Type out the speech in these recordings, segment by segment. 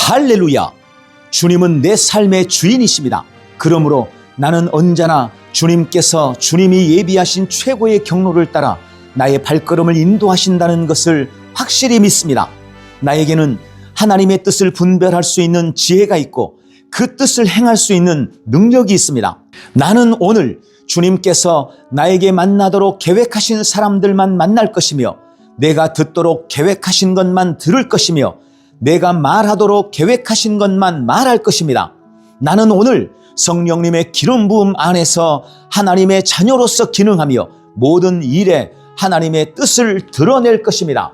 할렐루야! 주님은 내 삶의 주인이십니다. 그러므로 나는 언제나 주님이 예비하신 최고의 경로를 따라 나의 발걸음을 인도하신다는 것을 확실히 믿습니다. 나에게는 하나님의 뜻을 분별할 수 있는 지혜가 있고 그 뜻을 행할 수 있는 능력이 있습니다. 나는 오늘 주님께서 나에게 만나도록 계획하신 사람들만 만날 것이며, 내가 듣도록 계획하신 것만 들을 것이며, 내가 말하도록 계획하신 것만 말할 것입니다. 나는 오늘 성령님의 기름 부음 안에서 하나님의 자녀로서 기능하며 모든 일에 하나님의 뜻을 드러낼 것입니다.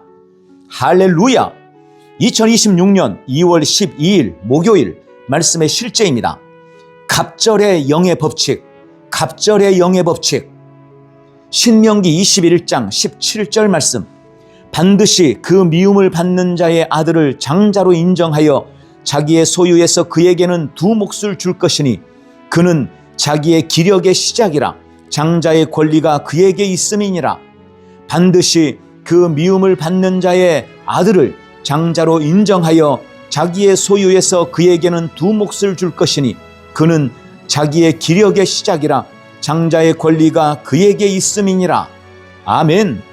할렐루야! 2026년 2월 12일 목요일 말씀의 실제입니다. 갑절의 영의 법칙, 갑절의 영의 법칙. 신명기 21장 17절 말씀. 반드시 그 미움을 받는 자의 아들을 장자로 인정하여 자기의 소유에서 그에게는 두 몫을 줄 것이니 그는 자기의 기력의 시작이라 장자의 권리가 그에게 있음이니라. 반드시 그 미움을 받는 자의 아들을 장자로 인정하여 자기의 소유에서 그에게는 두 몫을 줄 것이니 그는 자기의 기력의 시작이라 장자의 권리가 그에게 있음이니라. 아멘.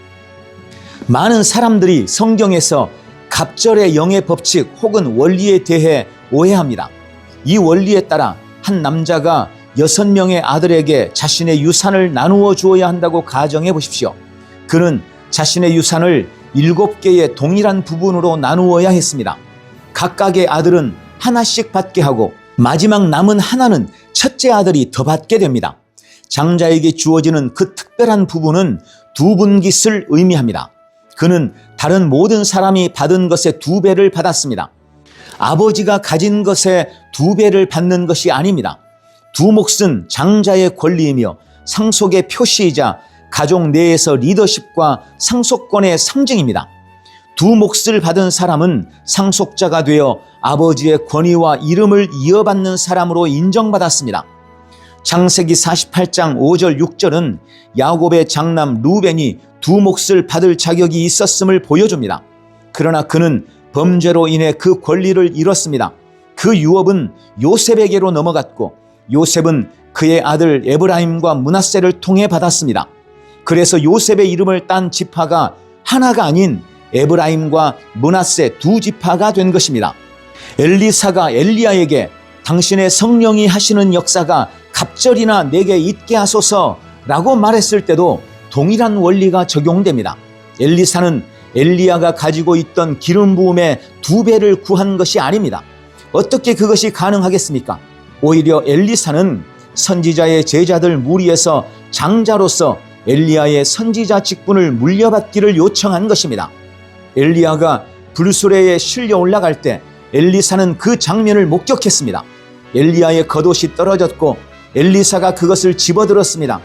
많은 사람들이 성경에서 갑절의 영의 법칙 혹은 원리에 대해 오해합니다. 이 원리에 따라 한 남자가 6명의 아들에게 자신의 유산을 나누어 주어야 한다고 가정해 보십시오. 그는 자신의 유산을 7개의 동일한 부분으로 나누어야 했습니다. 각각의 아들은 하나씩 받게 하고 마지막 남은 하나는 첫째 아들이 더 받게 됩니다. 장자에게 주어지는 그 특별한 부분은 두 분깃을 의미합니다. 그는 다른 모든 사람이 받은 것의 2배를 받았습니다. 아버지가 가진 것의 2배를 받는 것이 아닙니다. 두 몫은 장자의 권리이며 상속의 표시이자 가족 내에서 리더십과 상속권의 상징입니다. 두 몫을 받은 사람은 상속자가 되어 아버지의 권위와 이름을 이어받는 사람으로 인정받았습니다. 창세기 48장 5절 6절은 야곱의 장남 루벤이 두 몫을 받을 자격이 있었음을 보여줍니다. 그러나 그는 범죄로 인해 그 권리를 잃었습니다. 그 유업은 요셉에게로 넘어갔고 요셉은 그의 아들 에브라임과 므낫세를 통해 받았습니다. 그래서 요셉의 이름을 딴 지파가 하나가 아닌 에브라임과 므낫세 두 지파가 된 것입니다. 엘리사가 엘리야에게 당신의 성령이 하시는 역사가 갑절이나 내게 있게 하소서라고 말했을 때도 동일한 원리가 적용됩니다. 엘리사는 엘리야가 가지고 있던 기름 부음의 2배를 구한 것이 아닙니다. 어떻게 그것이 가능하겠습니까? 오히려 엘리사는 선지자의 제자들 무리에서 장자로서 엘리야의 선지자 직분을 물려받기를 요청한 것입니다. 엘리야가 불수레에 실려 올라갈 때 엘리사는 그 장면을 목격했습니다. 엘리야의 겉옷이 떨어졌고 엘리사가 그것을 집어들었습니다.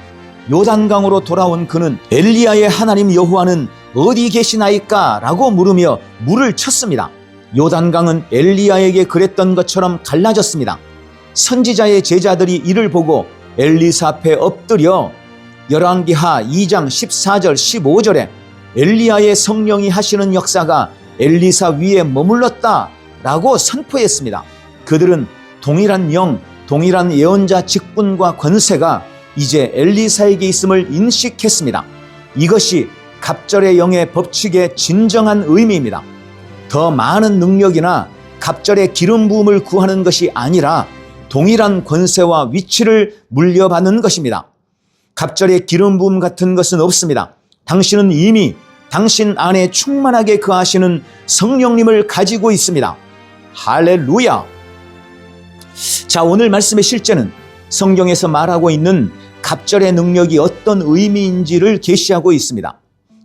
요단강으로 돌아온 그는 엘리야의 하나님 여호와는 어디 계시나이까? 라고 물으며 물을 쳤습니다. 요단강은 엘리야에게 그랬던 것처럼 갈라졌습니다. 선지자의 제자들이 이를 보고 엘리사 앞에 엎드려 열왕기하 2장 14절 15절에 엘리야의 성령이 하시는 역사가 엘리사 위에 머물렀다 라고 선포했습니다. 그들은 동일한 영, 동일한 예언자 직분과 권세가 이제 엘리사에게 있음을 인식했습니다. 이것이 갑절의 영의 법칙의 진정한 의미입니다. 더 많은 능력이나 갑절의 기름 부음을 구하는 것이 아니라 동일한 권세와 위치를 물려받는 것입니다. 갑절의 기름 부음 같은 것은 없습니다. 당신은 이미 당신 안에 충만하게 거하시는 성령님을 가지고 있습니다. 할렐루야! 자, 오늘 말씀의 실제는 성경에서 말하고 있는 갑절의 능력이 어떤 의미인지를 계시하고 있습니다.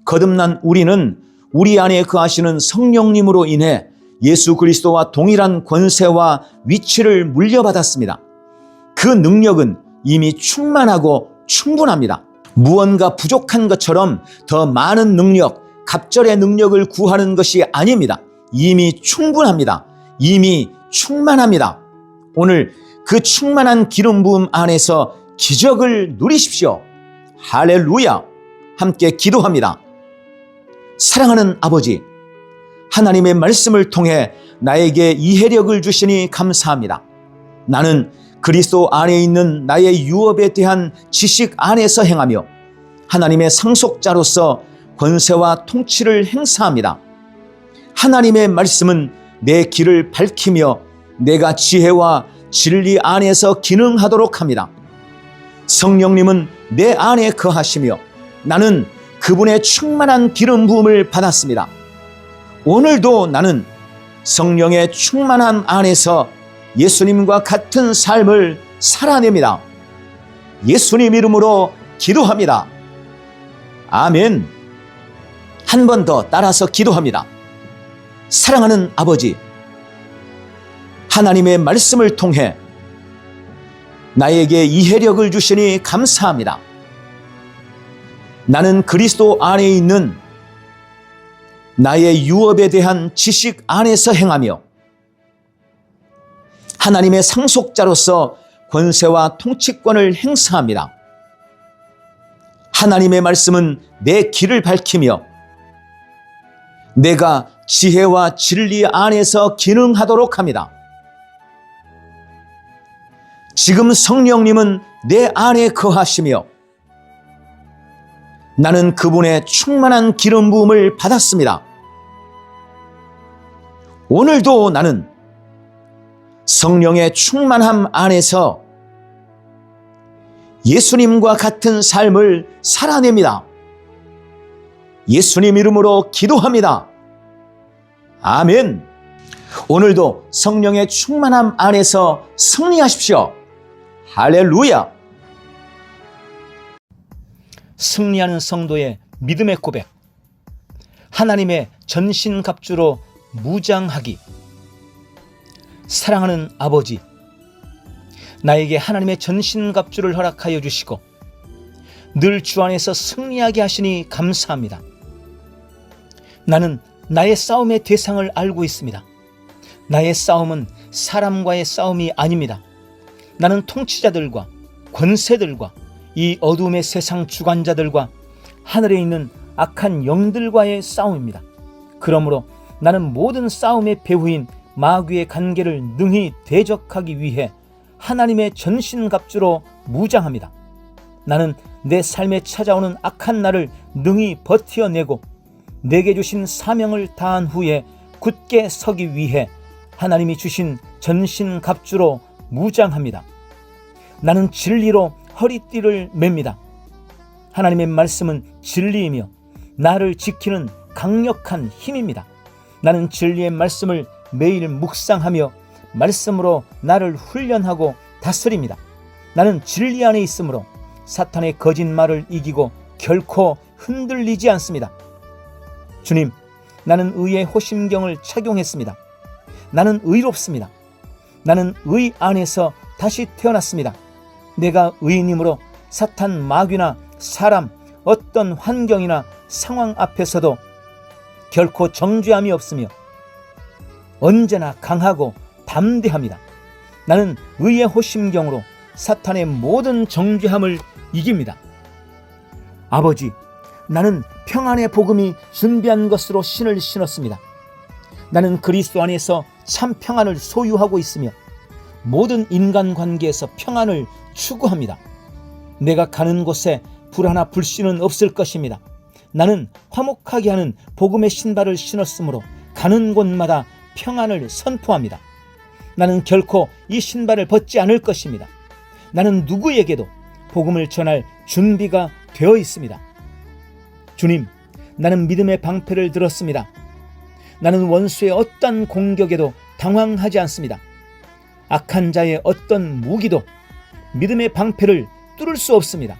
거듭난 우리는 우리 안에 거하시는 성령님으로 인해 예수 그리스도와 동일한 권세와 위치를 물려받았습니다. 그 능력은 이미 충만하고 충분합니다. 무언가 부족한 것처럼 더 많은 능력, 갑절의 능력을 구하는 것이 아닙니다. 이미 충분합니다. 이미 충만합니다. 오늘 그 충만한 기름 부음 안에서 기적을 누리십시오. 할렐루야! 함께 기도합니다. 사랑하는 아버지, 하나님의 말씀을 통해 나에게 이해력을 주시니 감사합니다. 나는 그리스도 안에 있는 나의 유업에 대한 지식 안에서 행하며 하나님의 상속자로서 권세와 통치를 행사합니다. 하나님의 말씀은 내 길을 밝히며 내가 지혜와 진리 안에서 기능하도록 합니다. 성령님은 내 안에 거하시며 나는 그분의 충만한 기름 부음을 받았습니다. 오늘도 나는 성령의 충만함 안에서 예수님과 같은 삶을 살아냅니다. 예수님 이름으로 기도합니다. 아멘. 한 번 더 따라서 기도합니다. 사랑하는 아버지, 하나님의 말씀을 통해 나에게 이해력을 주시니 감사합니다. 나는 그리스도 안에 있는 나의 유업에 대한 지식 안에서 행하며 하나님의 상속자로서 권세와 통치권을 행사합니다. 하나님의 말씀은 내 길을 밝히며 내가 지혜와 진리 안에서 기능하도록 합니다. 지금 성령님은 내 안에 거하시며 나는 그분의 충만한 기름 부음을 받았습니다. 오늘도 나는 성령의 충만함 안에서 예수님과 같은 삶을 살아냅니다. 예수님 이름으로 기도합니다. 아멘. 오늘도 성령의 충만함 안에서 승리하십시오. 할렐루야. 승리하는 성도의 믿음의 고백. 하나님의 전신갑주로 무장하기. 사랑하는 아버지, 나에게 하나님의 전신갑주를 허락하여 주시고 늘 주 안에서 승리하게 하시니 감사합니다. 나는 나의 싸움의 대상을 알고 있습니다. 나의 싸움은 사람과의 싸움이 아닙니다. 나는 통치자들과 권세들과 이 어둠의 세상 주관자들과 하늘에 있는 악한 영들과의 싸움입니다. 그러므로 나는 모든 싸움의 배후인 마귀의 관계를 능히 대적하기 위해 하나님의 전신갑주로 무장합니다. 나는 내 삶에 찾아오는 악한 날을 능히 버텨내고 내게 주신 사명을 다한 후에 굳게 서기 위해 하나님이 주신 전신갑주로 무장합니다. 나는 진리로 허리띠를 맵니다. 하나님의 말씀은 진리이며 나를 지키는 강력한 힘입니다. 나는 진리의 말씀을 매일 묵상하며 말씀으로 나를 훈련하고 다스립니다. 나는 진리 안에 있으므로 사탄의 거짓말을 이기고 결코 흔들리지 않습니다. 주님, 나는 의의 호심경을 착용했습니다. 나는 의롭습니다. 나는 의 안에서 다시 태어났습니다. 내가 의인이므로 사탄, 마귀나 사람, 어떤 환경이나 상황 앞에서도 결코 정죄함이 없으며 언제나 강하고 담대합니다. 나는 의의 호심경으로 사탄의 모든 정죄함을 이깁니다. 아버지, 나는 평안의 복음이 준비한 것으로 신을 신었습니다. 나는 그리스도 안에서 참 평안을 소유하고 있으며 모든 인간관계에서 평안을 추구합니다. 내가 가는 곳에 불화나 불신은 없을 것입니다. 나는 화목하게 하는 복음의 신발을 신었으므로 가는 곳마다 평안을 선포합니다. 나는 결코 이 신발을 벗지 않을 것입니다. 나는 누구에게도 복음을 전할 준비가 되어 있습니다. 주님, 나는 믿음의 방패를 들었습니다. 나는 원수의 어떤 공격에도 당황하지 않습니다. 악한 자의 어떤 무기도 믿음의 방패를 뚫을 수 없습니다.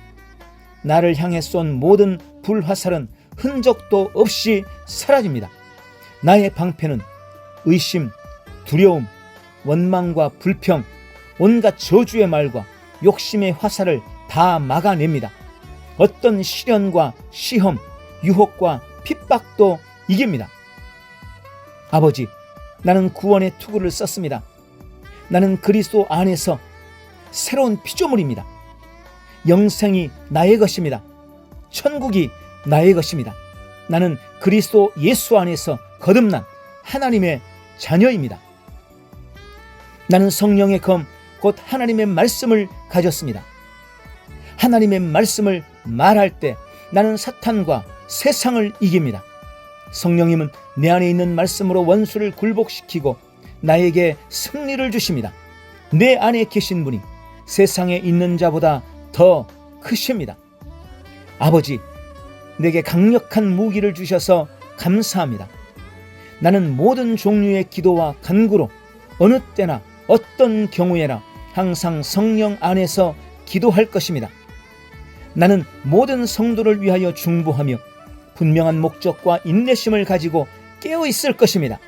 나를 향해 쏜 모든 불화살은 흔적도 없이 사라집니다. 나의 방패는 의심, 두려움, 원망과 불평, 온갖 저주의 말과 욕심의 화살을 다 막아냅니다. 어떤 시련과 시험, 유혹과 핍박도 이깁니다. 아버지, 나는 구원의 투구를 썼습니다. 나는 그리스도 안에서 새로운 피조물입니다. 영생이 나의 것입니다. 천국이 나의 것입니다. 나는 그리스도 예수 안에서 거듭난 하나님의 자녀입니다. 나는 성령의 검, 곧 하나님의 말씀을 가졌습니다. 하나님의 말씀을 말할 때 나는 사탄과 세상을 이깁니다. 성령님은 내 안에 있는 말씀으로 원수를 굴복시키고 나에게 승리를 주십니다. 내 안에 계신 분이 세상에 있는 자보다 더 크십니다. 아버지, 내게 강력한 무기를 주셔서 감사합니다. 나는 모든 종류의 기도와 간구로 어느 때나 어떤 경우에나 항상 성령 안에서 기도할 것입니다. 나는 모든 성도를 위하여 중보하며 분명한 목적과 인내심을 가지고 깨어 있을 것입니다.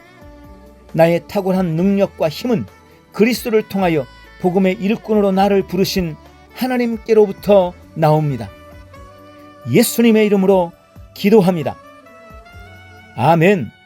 나의 탁월한 능력과 힘은 그리스도를 통하여 복음의 일꾼으로 나를 부르신 하나님께로부터 나옵니다. 예수님의 이름으로 기도합니다. 아멘.